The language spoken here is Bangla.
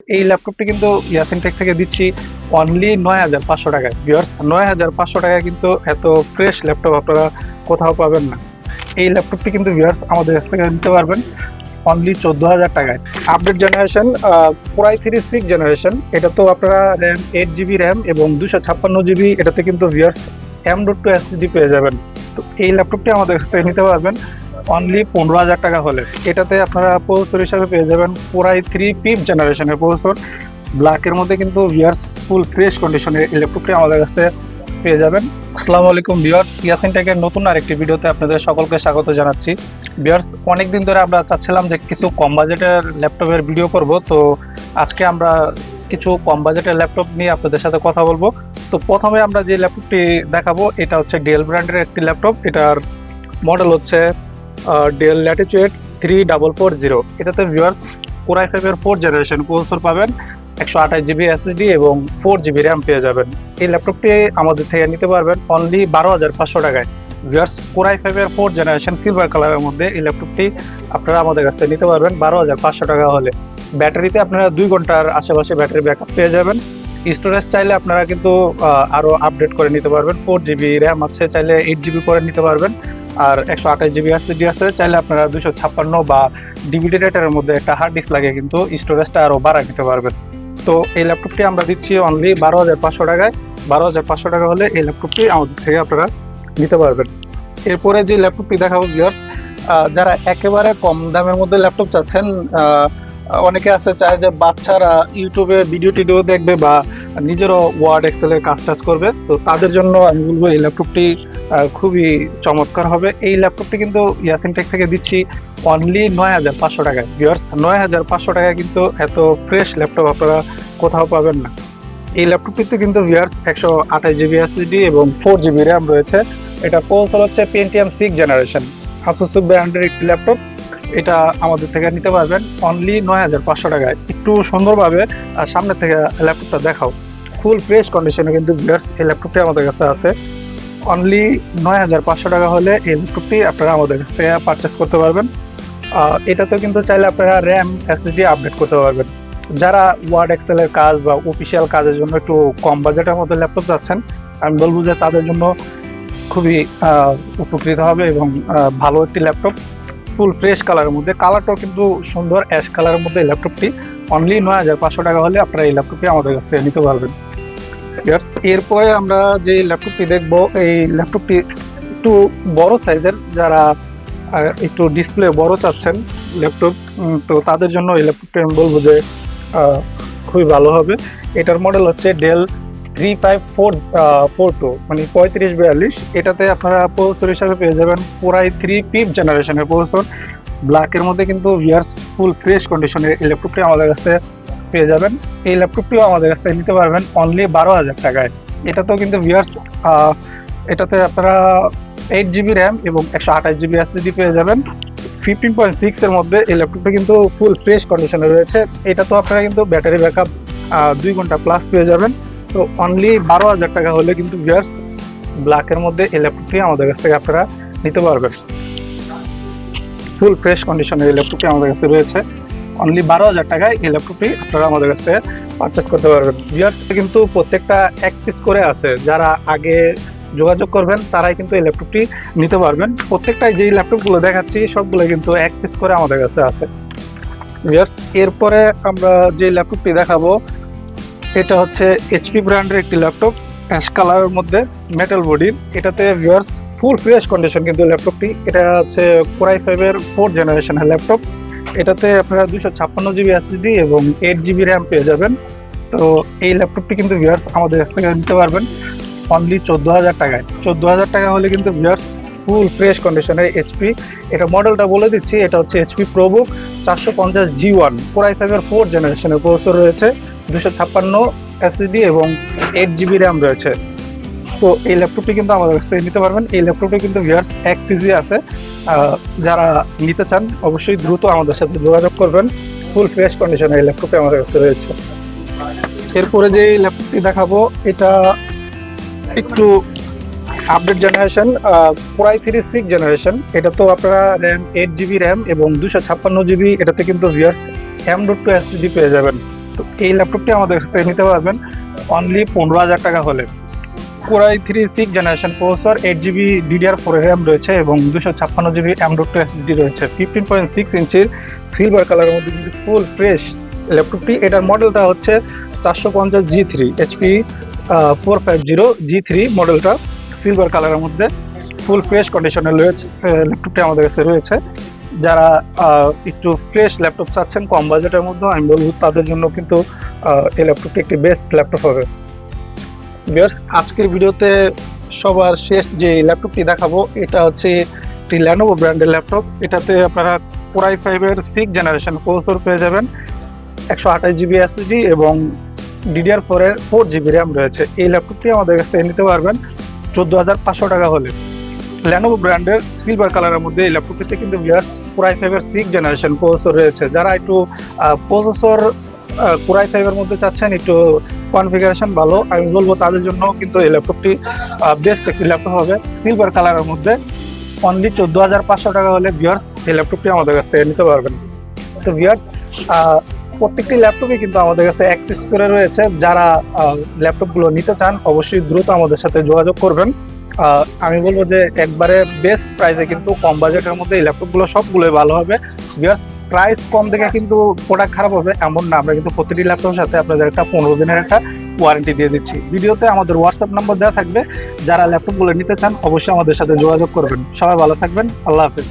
এই ল্যাপটপটি কিন্তু ইয়াসিন টেক থেকে দিচ্ছি অনলি ৯,৫০০ টাকায়। ভিউয়ার্স, ৯,৫০০ টাকায় কিন্তু এত ফ্রেশ ল্যাপটপ আপনারা কোথাও পাবেন না। এই ল্যাপটপটি কিন্তু ভিউয়ার্স আমাদের কাছ থেকে নিতে পারবেন অনলি ১৪,০০০ টাকায়। Update generation, core i 3 6 generation. এটা তো আপনারা র্যাম 8 জিবি র্যাম এবং 256 জিবি, এটাতে কিন্তু ভিউয়ার্স M.2 এসএসডি পেয়ে যাবেন। তো এই ল্যাপটপটি আমাদের কাছ থেকে নিতে পারবেন অনলি 15,০০০ টাকা হলে। এটাতে আপনারা প্রসেসর হিসাবে পেয়ে যাবেন কোরাই 3 জেনারেশনের প্রসেসর। ব্ল্যাকের মধ্যে কিন্তু ভিউয়ার্স ফুল ফ্রেশ কন্ডিশনের এই ল্যাপটপটি আমাদের কাছে পেয়ে যাবেন। আসসালামু আলাইকুম ভিউয়ার্স, ইয়াসিন টেকের নতুন আরেকটি ভিডিওতে আপনাদের সকলকে স্বাগত জানাচ্ছি। ভিউয়ার্স, অনেকদিন ধরে আমরা চাচ্ছিলাম যে কিছু কম বাজেটের ল্যাপটপের ভিডিও করব, তো আজকে আমরা কিছু কম বাজেটের ল্যাপটপ নিয়ে আপনাদের সাথে কথা বলবো। তো প্রথমে আমরা যে ল্যাপটপটি দেখাবো এটা হচ্ছে ডেল ব্র্যান্ডের একটি ল্যাপটপ। এটার মডেল হচ্ছে ডেল ল্যাটিটিউড 3440। এটাতে ভিউয়ার্স কোরাই 5 জেনারেশন প্রসেসর পাবেন, 128 জিবি এসএসডি এবং 4 জিবি র্যাম পেয়ে যাবেন। এই ল্যাপটপটি আমাদের থেকে নিতে পারবেন অনলি 12,500 টাকায়। ভিউয়ার্স, কোরাই 5 জেনারেশন সিলভার কালারের মধ্যে এই ল্যাপটপটি আপনারা আমাদের কাছ থেকে নিতে পারবেন 12,500 টাকা হলে। ব্যাটারিতে আপনারা 2 ঘন্টার আশেপাশে ব্যাটারি ব্যাকআপ পেয়ে যাবেন। স্টোরেজ চাইলে আপনারা কিন্তু আরও আপডেট করে নিতে পারবেন। 4 জিবি র্যাম আছে, চাইলে 8 জিবি করে নিতে পারবেন। আর 128 জিবি এসএসডি আছে, চাইলে আপনারা 256 বা ডিভিডি রাইটারের মধ্যে একটা হার্ড ডিস্ক লাগিয়ে কিন্তু স্টোরেজটা আরও বাড়ায় নিতে পারবেন। তো এই ল্যাপটপটি আমরা দিচ্ছি অনলি 12,500 টাকায়। 12,500 টাকা হলে এই ল্যাপটপটি আমাদের থেকে আপনারা নিতে পারবেন। এরপরে যে ল্যাপটপটি দেখাবো ভিউয়ার্স, যারা একেবারে কম দামের মধ্যে ল্যাপটপ চাচ্ছেন, অনেকে আছে চায় যে বাচ্চারা ইউটিউবে ভিডিও টিডিও দেখবে বা নিজেরও ওয়ার্ড এক্সেলের কাজ টাজ করবে, তো তাদের জন্য আমি বলবো এই ল্যাপটপটি খুবই চমৎকার হবে। এই ল্যাপটপটি কিন্তু ইয়াসিন টেক থেকে দিচ্ছি অনলি 9,500 টাকায়। ভিউয়ার্স, 9,500 টাকায় কিন্তু এত ফ্রেশ ল্যাপটপ আপনারা কোথাও পাবেন না। এই ল্যাপটপটিতে কিন্তু ভিউয়ার্স 128 জিবি এসএসডি এবং 4 জিবি র্যাম রয়েছে। এটা প্রসেসর হচ্ছে Pentium 6 জেনারেশন। আসুস ব্র্যান্ডের একটি ল্যাপটপ। এটা আমাদের থেকে নিতে পারবেন অনলি 9,500 টাকায়। একটু সুন্দরভাবে সামনে থেকে ল্যাপটপটা দেখাও। ফুল ফ্রেশ কন্ডিশনে কিন্তু ভিউয়ার্স এই ল্যাপটপটি আমাদের কাছে আছে। অনলি 9,500 টাকা হলে এই ল্যাপটপটি আপনারা আমাদের কাছ থেকে পারচেস করতে পারবেন। এটাতে কিন্তু চাইলে আপনারা র্যাম এসএসডি আপডেট করতে পারবেন। যারা ওয়ার্ড এক্সেলের কাজ বা অফিসিয়াল কাজের জন্য একটু কম বাজেটের মধ্যে ল্যাপটপ যাচ্ছেন, আমি বলবো যে তাদের জন্য খুবই উপকৃত হবে এবং ভালো একটি ল্যাপটপ। ফুল ফ্রেশ কালারের মধ্যে, কালারটাও কিন্তু সুন্দর অ্যাশ কালারের মধ্যে এই ল্যাপটপটি অনলি 9,500 টাকা হলে আপনারা এই ল্যাপটপটি আমাদের কাছ থেকে নিতে পারবেন। এরপরে আমরা যে ল্যাপটপটি দেখব, এই ল্যাপটপটি একটু বড় সাইজের, যারা একটু ডিসপ্লে বড় চাচ্ছেন ল্যাপটপ, তো তাদের জন্য এই ল্যাপটপটি আমি বলবো যে খুবই ভালো হবে। এটার মডেল হচ্ছে ডেল 3542, মানে 3542। এটাতে আপনারা প্রসেসর হিসাবে পেয়ে যাবেন কোরাই 3 জেনারেশনের প্রসেসর। ব্ল্যাকের মধ্যে কিন্তু ভিউয়ার্স ফুল ফ্রেশ কন্ডিশনের এই ল্যাপটপটি আমাদের কাছে পেয়ে যাবেন। এই ল্যাপটপটিও আমাদের কাছ থেকে নিতে পারবেন অনলি 12,000 টাকায়। এটাতেও কিন্তু ভিউয়ার্স এটাতে আপনারা 8 জিবি র্যাম এবং 128 জিবি এসএসডি পেয়ে যাবেন। 15.6 এর মধ্যে এই ল্যাপটপটা কিন্তু ফুল ফ্রেশ কন্ডিশনে রয়েছে। এটা তো আপনারা কিন্তু ব্যাটারি ব্যাকআপ 2 ঘন্টা প্লাস পেয়ে যাবেন। তো অনলি 12,000 টাকা হলে কিন্তু ভিউয়ার্স ব্ল্যাকের মধ্যে এই ল্যাপটপটি আমাদের কাছ থেকে আপনারা নিতে পারবেন। ফুল ফ্রেশ কন্ডিশনের এই ল্যাপটপটি আমাদের কাছে রয়েছে। অনলি 12,000 টাকায় এই ল্যাপটপটি আপনারা আমাদের কাছে পারচেস করতে পারবেন। ভিউয়ার্স, কিন্তু প্রত্যেকটা এক পিস করে আছে। যারা আগে যোগাযোগ করবেন তারাই কিন্তু এই ল্যাপটপটি নিতে পারবেন। প্রত্যেকটাই যেই ল্যাপটপগুলো দেখাচ্ছি সবগুলো কিন্তু এক পিস করে আমাদের কাছে আছে। ভিউয়ার্স, এরপরে আমরা যে ল্যাপটপটি দেখাবো এটা হচ্ছে এইচপি ব্র্যান্ডের একটি ল্যাপটপ, অ্যাশ কালারের মধ্যে মেটাল বডির। এটাতে ভিউয়ার্স ফুল ফ্রেশ কন্ডিশন কিন্তু ল্যাপটপটি। এটা হচ্ছে কোরাই 5 জেনারেশনের ল্যাপটপ। এটাতে আপনারা 256 জিবি এসএসডি এবং 8 জিবি র্যাম পেয়ে যাবেন। তো এই ল্যাপটপটি কিন্তু ভিউয়ার্স আমাদের কাছ থেকে নিতে পারবেন অনলি 14,000 টাকায়। 14,000 টাকা হলে কিন্তু ভিউয়ার্স ফুল ফ্রেশ কন্ডিশনের এইচপি। এটা মডেলটা বলে দিচ্ছি, এটা হচ্ছে এইচপি প্রোবুক 450G1। কোরাই 5 জেনারেশনের প্রসেসর রয়েছে, 256 এসএসডি এবং 8 জিবি র্যাম রয়েছে। তো এই ল্যাপটপটি কিন্তু আমাদের কাছ থেকে নিতে পারবেন। এই ল্যাপটপটি কিন্তু ভিউয়ার্স এক পিসি আছে। যারা নিতে চান অবশ্যই দ্রুত আমাদের সাথে যোগাযোগ করবেন। ফুল ফ্রেশ কন্ডিশনে এই ল্যাপটপটি আমাদের কাছে রয়েছে। এরপরে যে ল্যাপটপটি দেখাবো এটা একটু আপডেট জেনারেশন, কোরাই 3 জেনারেশন। এটা তো আপনারা র্যাম 8 জিবি র্যাম এবং 256 জিবি, এটাতে কিন্তু ভিউয়ার্স M.2 এসএসডি পেয়ে যাবেন। তো এই ল্যাপটপটি আমাদের কাছে নিতে পারবেন অনলি 15,000 টাকা হলে। Core i 3 generation processor, 8 GB DDR4 RAM রয়েছে এবং 256 GB M.2 SSD রয়েছে। 15.6 ইঞ্চির সিলভার কালারের মধ্যে কিন্তু ফুল ফ্রেশ ল্যাপটপটি। এটার মডেলটা হচ্ছে 450 G3 HP 450 G3 মডেলটা, সিলভার কালারের মধ্যে ফুল ফ্রেশ কন্ডিশনে রয়েছে। ল্যাপটপটি আমাদের কাছে রয়েছে। যারা একটু ফ্রেশ ল্যাপটপ চাচ্ছেন কম বাজেটের মধ্যে, আমি বলবো তাদের জন্য কিন্তু এই ল্যাপটপটি একটি বেস্ট ল্যাপটপ হবে। ভিউয়ার্স, আজকের ভিডিওতে সবার শেষ যে ল্যাপটপটি দেখাবো এটা হচ্ছে একটি Lenovo ব্র্যান্ডের ল্যাপটপ। এটাতে আপনারা Core i5 এর 6 জেনারেশন প্রসেসর পেয়ে যাবেন, 128 GB SSD এবং DDR4 এর 4 GB RAM রয়েছে। এই ল্যাপটপটি আমাদের কাছে নিতে পারবেন 14,500 টাকা হলে। Lenovo ব্র্যান্ডের সিলভার কালারের মধ্যে এই ল্যাপটপটিতে কিন্তু ভিউয়ার্স Core i5 এর 6 জেনারেশন প্রসেসর রয়েছে। যারা একটু প্রসেসর Core i5 এর মধ্যে চাচ্ছেন, একটু কনফিগারেশন ভালো, আমি বলবো তাদের জন্য কিন্তু এই ল্যাপটপটি বেস্ট একটি ল্যাপটপ হবে। সিলভার কালারের মধ্যে অনলি 14,500 টাকা হলে ভিউয়ার্স এই ল্যাপটপটি আমাদের কাছে নিতে পারবেন। তো ভিউয়ার্স, প্রত্যেকটি ল্যাপটপই কিন্তু আমাদের কাছে এক পিস করে রয়েছে। যারা ল্যাপটপগুলো নিতে চান অবশ্যই দ্রুত আমাদের সাথে যোগাযোগ করবেন। আমি বলবো যে একবারে বেস্ট প্রাইসে কিন্তু কম বাজেটের মধ্যে এই ল্যাপটপগুলো সবগুলোই ভালো হবে। ভিউয়ার্স, প্রাইস কম দেখে কিন্তু প্রোডাক্ট খারাপ হবে এমন না, আমরা কিন্তু প্রতিটি ল্যাপটপের সাথে আপনাদের একটা 15 দিনের একটা ওয়ারেন্টি দিয়ে দিচ্ছি। ভিডিওতে আমাদের হোয়াটসঅ্যাপ নাম্বার দেওয়া থাকবে, যারা ল্যাপটপগুলো নিতে চান অবশ্যই আমাদের সাথে যোগাযোগ করবেন। সবাই ভালো থাকবেন, আল্লাহ হাফেজ।